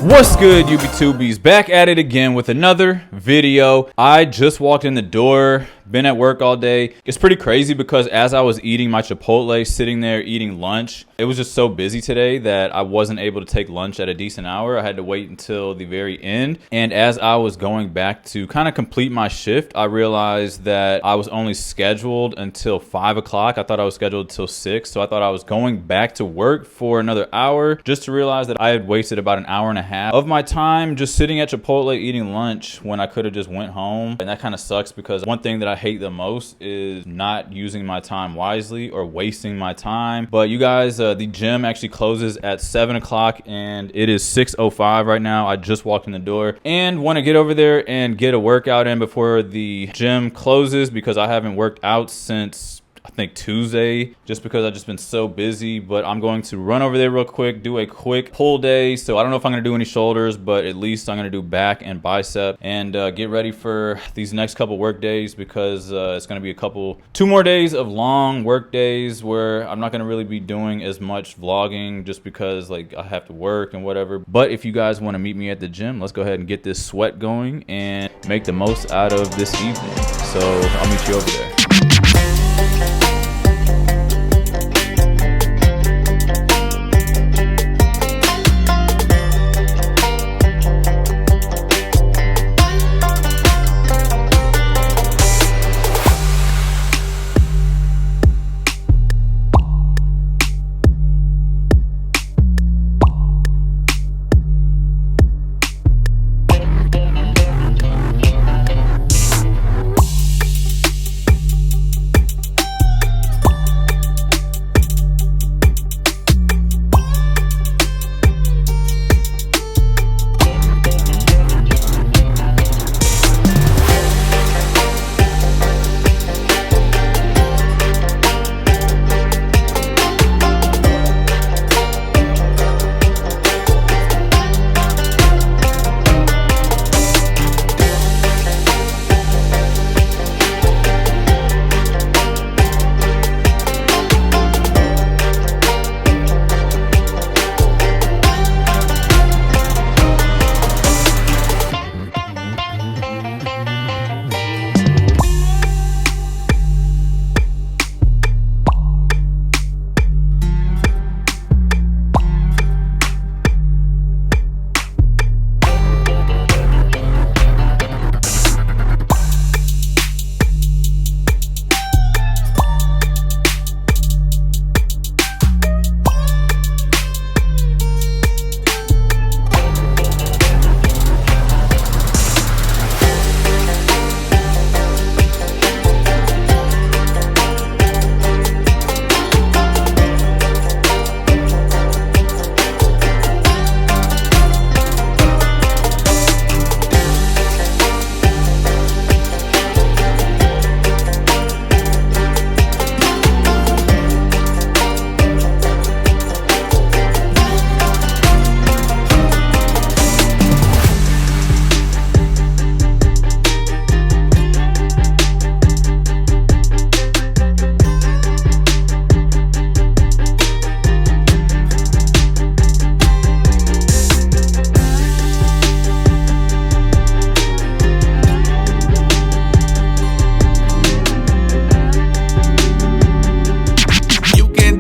What's good, UB2Bs? Back at it again with another video. I just walked in the door, been at work all day. It's pretty crazy because as I was eating my Chipotle, sitting there eating lunch, it was just so busy today that I wasn't able to take lunch at a decent hour. I had to wait until the very end. And as I was going back to kind of complete my shift, I realized that I was only scheduled until 5 o'clock. I thought I was scheduled until 6. So I thought I was going back to work for another hour, just to realize that I had wasted about an hour and a half of my time just sitting at Chipotle eating lunch when I could have just went home. And that kind of sucks because one thing that I hate the most is not using my time wisely or wasting my time. But you guys, the gym actually closes at 7 o'clock and it is 6:05 right now. I just walked in the door and want to get over there and get a workout in before the gym closes because I haven't worked out since I think Tuesday, just because I've just been so busy. But I'm going to run over there real quick, do a quick pull day. So I don't know if I'm going to do any shoulders, but at least I'm going to do back and bicep and get ready for these next couple work days because it's going to be two more days of long work days where I'm not going to really be doing as much vlogging just because like I have to work and whatever. But if you guys want to meet me at the gym, let's go ahead and get this sweat going and make the most out of this evening. So I'll meet you over there.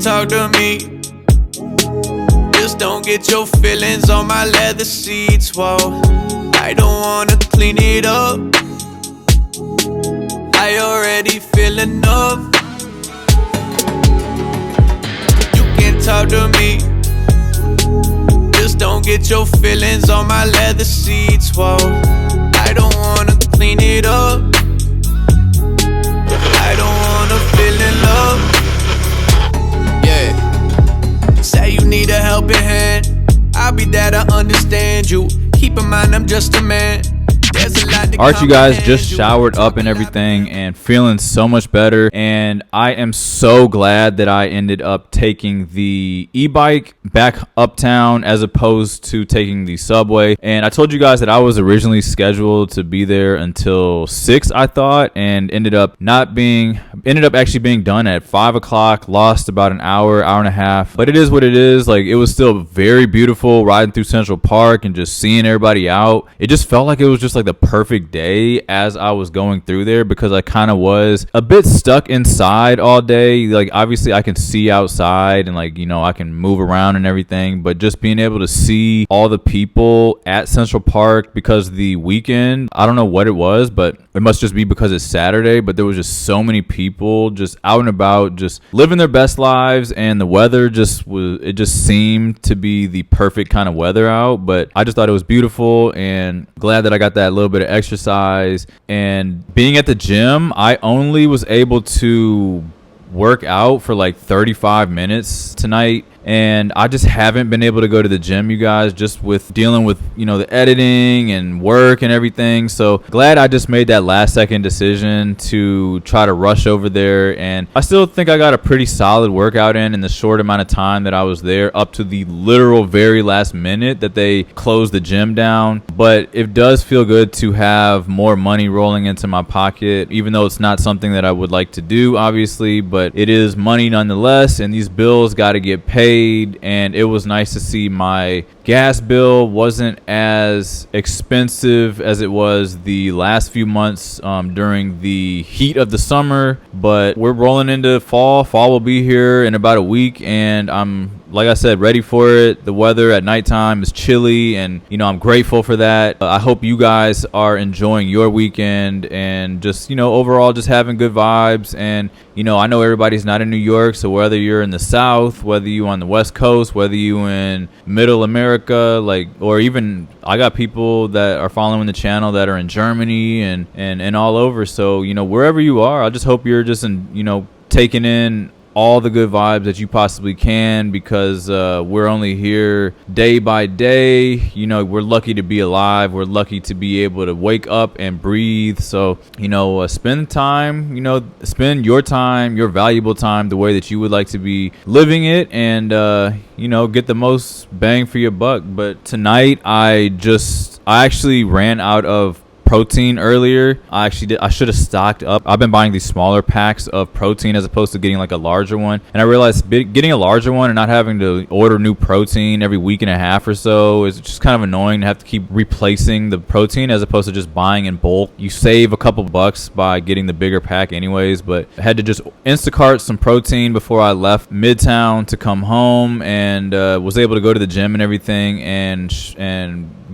Talk to me. Just don't get your feelings on my leather seats. Whoa, I don't wanna clean it up. I already feel enough. You can talk to me. Just don't get your feelings on my leather seats. Whoa, I don't wanna clean it up. I don't wanna feel in love. Say you need a helping hand, I'll be there to understand you. Keep in mind I'm just a man. Alright, you guys, just showered up and everything and feeling so much better, and I am so glad that I ended up taking taking the e-bike back uptown as opposed to taking the subway. And I told you guys that I was originally scheduled to be there until 6, I thought, and ended up actually being done at 5 o'clock. Lost about an hour and a half, but it is what it is. Like, it was still very beautiful riding through Central Park and just seeing everybody out. It just felt like it was just like the perfect day as I was going through there, because I kind of was a bit stuck inside all day. Like, obviously I can see outside and, like, you know, I can move around and everything, but just being able to see all the people at Central Park, because the weekend, I don't know what it was, but it must just be because it's Saturday, but there was just so many people just out and about, just living their best lives, and the weather it just seemed to be the perfect kind of weather out. But I just thought it was beautiful, and glad that I got that little bit of exercise. And being at the gym, I only was able to work out for like 35 minutes tonight, and I just haven't been able to go to the gym, you guys, just with dealing with, you know, the editing and work and everything. So glad I just made that last second decision to try to rush over there. And I still think I got a pretty solid workout in the short amount of time that I was there, up to the literal very last minute that they closed the gym down. But it does feel good to have more money rolling into my pocket, even though it's not something that I would like to do, obviously, but it is money nonetheless, and these bills got to get paid. And it was nice to see my gas bill wasn't as expensive as it was the last few months during the heat of the summer. But we're rolling into fall. Fall will be here in about a week, and I'm, like I said, ready for it. The weather at nighttime is chilly, and, you know, I'm grateful for that. I hope you guys are enjoying your weekend and just, you know, overall just having good vibes. And, you know, I know everybody's not in New York, so whether you're in the South, whether you on the West Coast, whether you in Middle America, like, or even I got people that are following the channel that are in Germany and all over. So, you know, wherever you are, I just hope you're just taking in all the good vibes that you possibly can, because we're only here day by day. You know, we're lucky to be alive. We're lucky to be able to wake up and breathe. So, you know, spend your time, your valuable time, the way that you would like to be living it, and you know, get the most bang for your buck. But tonight I actually ran out of protein earlier. I should have stocked up. I've been buying these smaller packs of protein as opposed to getting like a larger one, and I realized getting a larger one and not having to order new protein every week and a half or so is just kind of annoying to have to keep replacing the protein as opposed to just buying in bulk. You save a couple bucks by getting the bigger pack anyways. But I had to just Instacart some protein before I left Midtown to come home, and was able to go to the gym and everything, and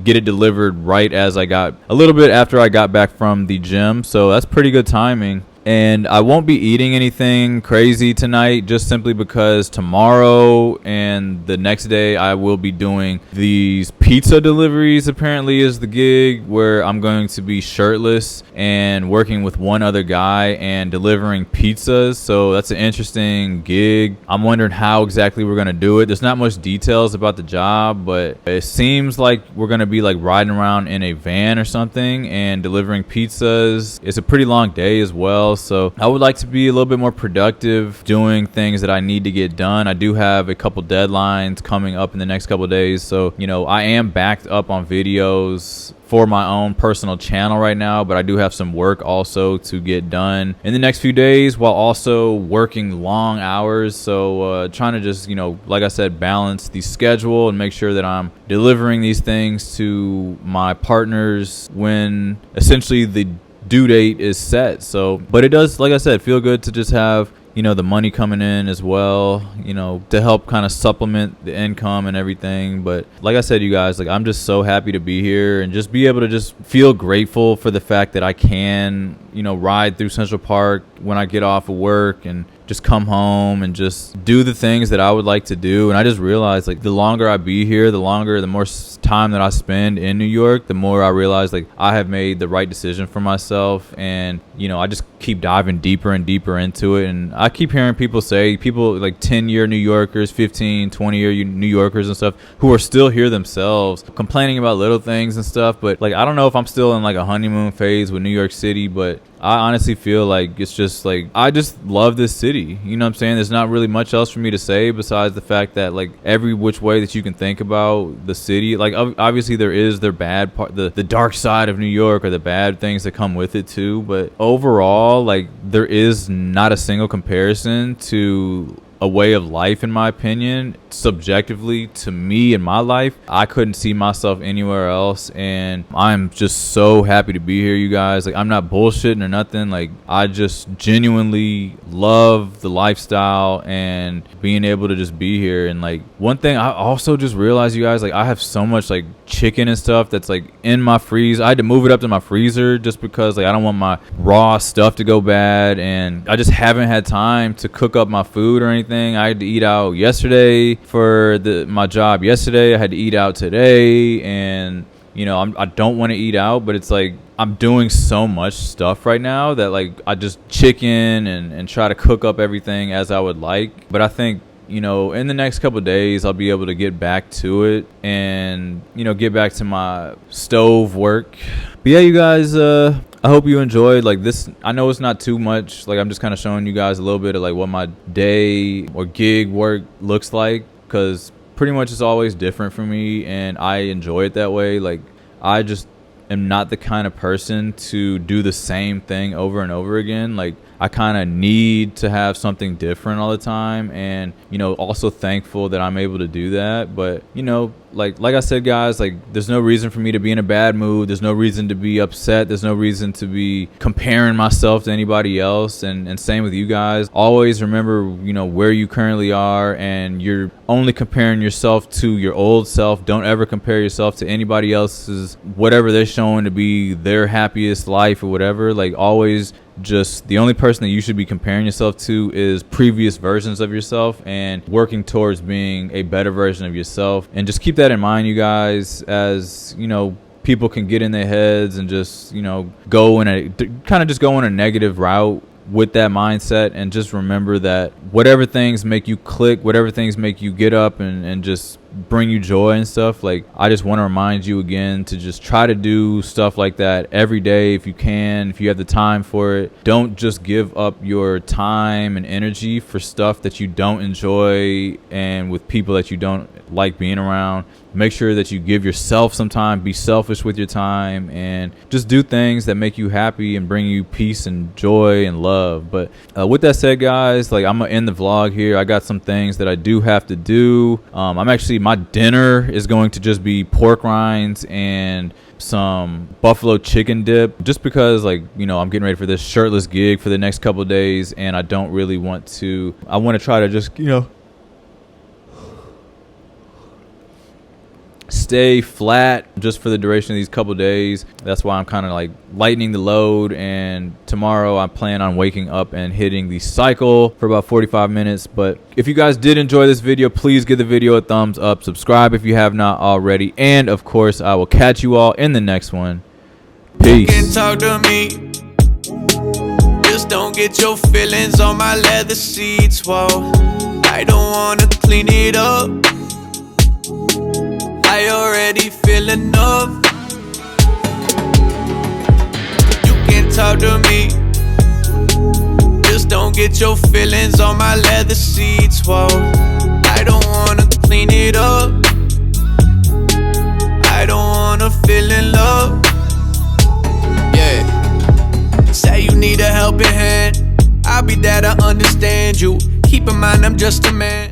get it delivered right as I got a little bit after I got back from the gym. So that's pretty good timing. And I won't be eating anything crazy tonight, just simply because tomorrow and the next day I will be doing these pizza deliveries. Apparently is the gig where I'm going to be shirtless and working with one other guy and delivering pizzas. So that's an interesting gig. I'm wondering how exactly we're going to do it. There's not much details about the job, but it seems like we're going to be like riding around in a van or something and delivering pizzas. It's a pretty long day as well. So I would like to be a little bit more productive doing things that I need to get done. I do have a couple deadlines coming up in the next couple of days. So, you know, I am backed up on videos for my own personal channel right now, but I do have some work also to get done in the next few days while also working long hours. So trying to just, you know, like I said, balance the schedule and make sure that I'm delivering these things to my partners when essentially the due date is set. So, but it does, like I said, feel good to just have, you know, the money coming in as well, you know, to help kind of supplement the income and everything. But like I said, you guys, like, I'm just so happy to be here and just be able to just feel grateful for the fact that I can, you know, ride through Central Park when I get off of work and just come home and just do the things that I would like to do. And I just realized, like, the longer I be here, the more time that I spend in New York, the more I realize, like, I have made the right decision for myself. And, you know, I just keep diving deeper and deeper into it. And I keep hearing people like 10-year New Yorkers, 15, 20-year New Yorkers and stuff, who are still here themselves, complaining about little things and stuff. But, like, I don't know if I'm still in like a honeymoon phase with New York City, but I honestly feel like it's just like, I just love this city. You know what I'm saying? There's not really much else for me to say besides the fact that like every which way that you can think about the city, like obviously there is their bad part, the dark side of New York, or the bad things that come with it too. But overall, like there is not a single comparison to a way of life, in my opinion. Subjectively, to me in my life, I couldn't see myself anywhere else, and I'm just so happy to be here, you guys. Like, I'm not bullshitting or nothing. Like, I just genuinely love the lifestyle and being able to just be here. And like, one thing I also just realized, you guys, like I have so much like chicken and stuff that's like in my freezer. I had to move it up to my freezer just because like I don't want my raw stuff to go bad, and I just haven't had time to cook up my food or anything. I had to eat out yesterday for my job yesterday. I had to eat out today, and you know, I don't want to eat out, but it's like I'm doing so much stuff right now that like I just chicken and try to cook up everything as I would like. But I think, you know, in the next couple of days, I'll be able to get back to it and, you know, get back to my stove work. But yeah, you guys, I hope you enjoyed like this. I know it's not too much. Like, I'm just kind of showing you guys a little bit of like what my day or gig work looks like, because pretty much it's always different for me, and I enjoy it that way. Like, I just am not the kind of person to do the same thing over and over again. Like, I kind of need to have something different all the time, and you know, also thankful that I'm able to do that. But you know, like I said, guys, like there's no reason for me to be in a bad mood. There's no reason to be upset. There's no reason to be comparing myself to anybody else. And same with you guys. Always remember, you know, where you currently are, and you're only comparing yourself to your old self. Don't ever compare yourself to anybody else's, whatever they're showing to be their happiest life or whatever. Like, always, just the only person that you should be comparing yourself to is previous versions of yourself, and working towards being a better version of yourself. And just keep that in mind, you guys, as you know, people can get in their heads and just, you know, go in a negative route with that mindset. And just remember that whatever things make you click, whatever things make you get up and just bring you joy and stuff, like I just want to remind you again to just try to do stuff like that every day if you can, if you have the time for it. Don't just give up your time and energy for stuff that you don't enjoy and with people that you don't like being around. Make sure that you give yourself some time. Be selfish with your time, and just do things that make you happy and bring you peace and joy and love. But with that said, guys, like I'm gonna end the vlog here. I got some things that I do have to do. My dinner is going to just be pork rinds and some buffalo chicken dip, just because, like, you know, I'm getting ready for this shirtless gig for the next couple of days, and I don't really want to. I want to try to just, you know, stay flat just for the duration of these couple days. That's why I'm kind of like lightening the load, and tomorrow I plan on waking up and hitting the cycle for about 45 minutes. But if you guys did enjoy this video, please give the video a thumbs up, subscribe if you have not already, and of course I will catch you all in the next one. Peace. You can talk to me, just don't get your feelings on my leather seats. Whoa, I don't wanna clean it up, I already feel enough. You can talk to me, just don't get your feelings on my leather seats. Whoa, I don't wanna clean it up, I don't wanna feel in love. Yeah, say you need a helping hand, I'll be there to understand you. Keep in mind I'm just a man.